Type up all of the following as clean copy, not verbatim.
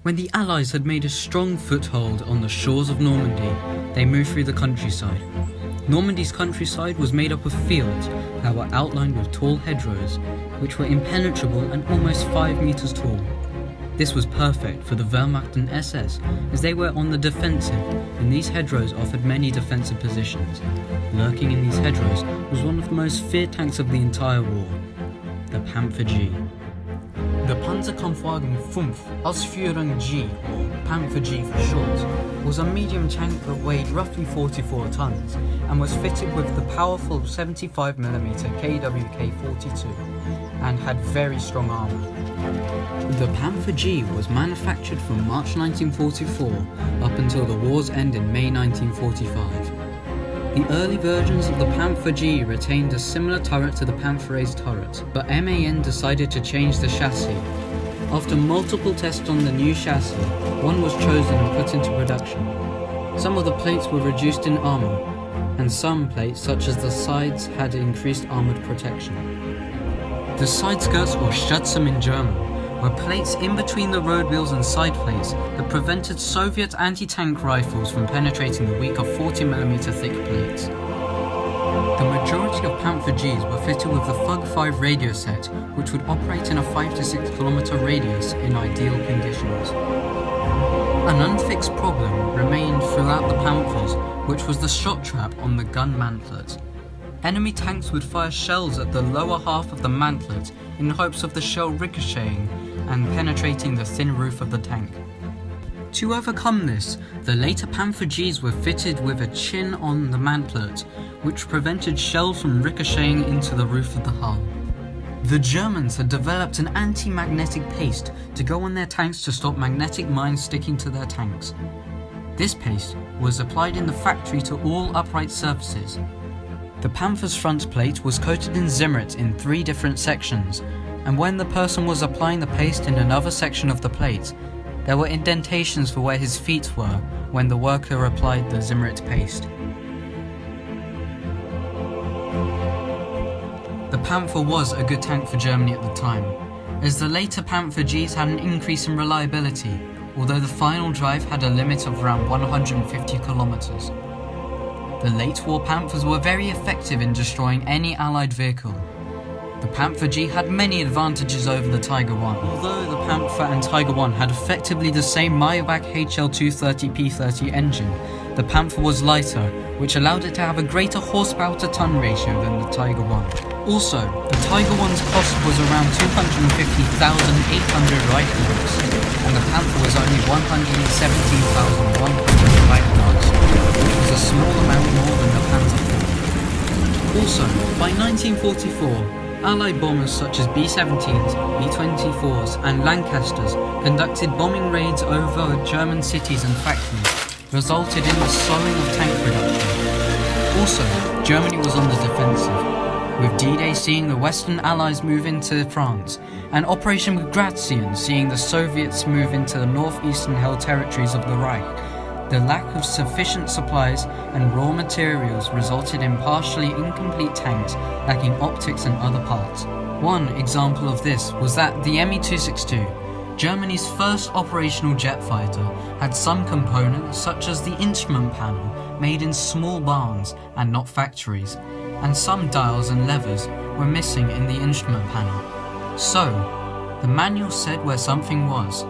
When the Allies had made a strong foothold on the shores of Normandy, they moved through the countryside. Normandy's countryside was made up of fields that were outlined with tall hedgerows, which were impenetrable and almost 5 meters tall. This was perfect for the Wehrmacht and SS, as they were on the defensive, and these hedgerows offered many defensive positions. Lurking in these hedgerows was one of the most feared tanks of the entire war, the Panther G. The Panzerkampfwagen Funf Ausfurung G, or Panther G for short, was a medium tank that weighed roughly 44 tons and was fitted with the powerful 75mm KWK-42 and had very strong armour. The Panther G was manufactured from March 1944 up until the war's end in May 1945. The early versions of the Panther G retained a similar turret to the Panther As turret, but MAN decided to change the chassis. After multiple tests on the new chassis, one was chosen and put into production. Some of the plates were reduced in armour, and some plates, such as the sides, had increased armoured protection. The side skirts, or Stützen in German, were plates in between the road wheels and side plates that prevented Soviet anti-tank rifles from penetrating the weaker 40mm thick plates. The majority of Panther Gs were fitted with the Fug 5 radio set, which would operate in a 5 to 6 kilometer radius in ideal conditions. An unfixed problem remained throughout the Panthers, which was the shot trap on the gun mantlet. Enemy tanks would fire shells at the lower half of the mantlet in hopes of the shell ricocheting and penetrating the thin roof of the tank. To overcome this, the later Panther Gs were fitted with a chin on the mantlet, which prevented shells from ricocheting into the roof of the hull. The Germans had developed an anti-magnetic paste to go on their tanks to stop magnetic mines sticking to their tanks. This paste was applied in the factory to all upright surfaces. The Panther's front plate was coated in Zimmerit in 3 different sections, and when the person was applying the paste in another section of the plate, there were indentations for where his feet were when the worker applied the Zimmerit paste. The Panther was a good tank for Germany at the time, as the later Panther Gs had an increase in reliability, although the final drive had a limit of around 150 kilometers. The late war Panthers were very effective in destroying any Allied vehicle. The Panther G had many advantages over the Tiger I. Although the Panther and Tiger I had effectively the same Maybach HL230P30 engine, the Panther was lighter, which allowed it to have a greater horsepower to ton ratio than the Tiger I. Also, the Tiger I's cost was around 250,800 Reichsmarks, and the Panther was only 117,100 Reichsmarks, which was a small amount more than the Panther IV. Also, by 1944, Allied bombers such as B-17s, B-24s and Lancasters conducted bombing raids over German cities and factories, resulted in the slowing of tank production. Also, Germany was on the defensive, with D-Day seeing the Western Allies move into France, and Operation Gratien seeing the Soviets move into the northeastern held territories of the Reich. The lack of sufficient supplies and raw materials resulted in partially incomplete tanks lacking optics and other parts. One example of this was that the Me-262, Germany's first operational jet fighter, had some components such as the instrument panel made in small barns and not factories, and some dials and levers were missing in the instrument panel. So, the manual said where something was.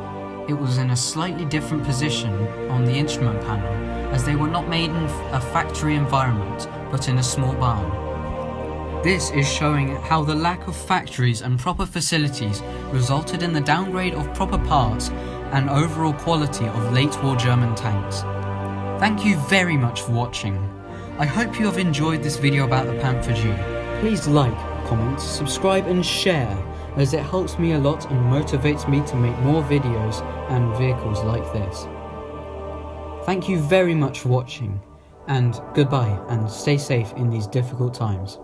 It was in a slightly different position on the instrument panel, as they were not made in a factory environment, but in a small barn. This is showing how the lack of factories and proper facilities resulted in the downgrade of proper parts and overall quality of late war German tanks. Thank you very much for watching. I hope you have enjoyed this video about the Panther G. Please like, comment, subscribe and share, as it helps me a lot and motivates me to make more videos and vehicles like this. Thank you very much for watching, and goodbye, and stay safe in these difficult times.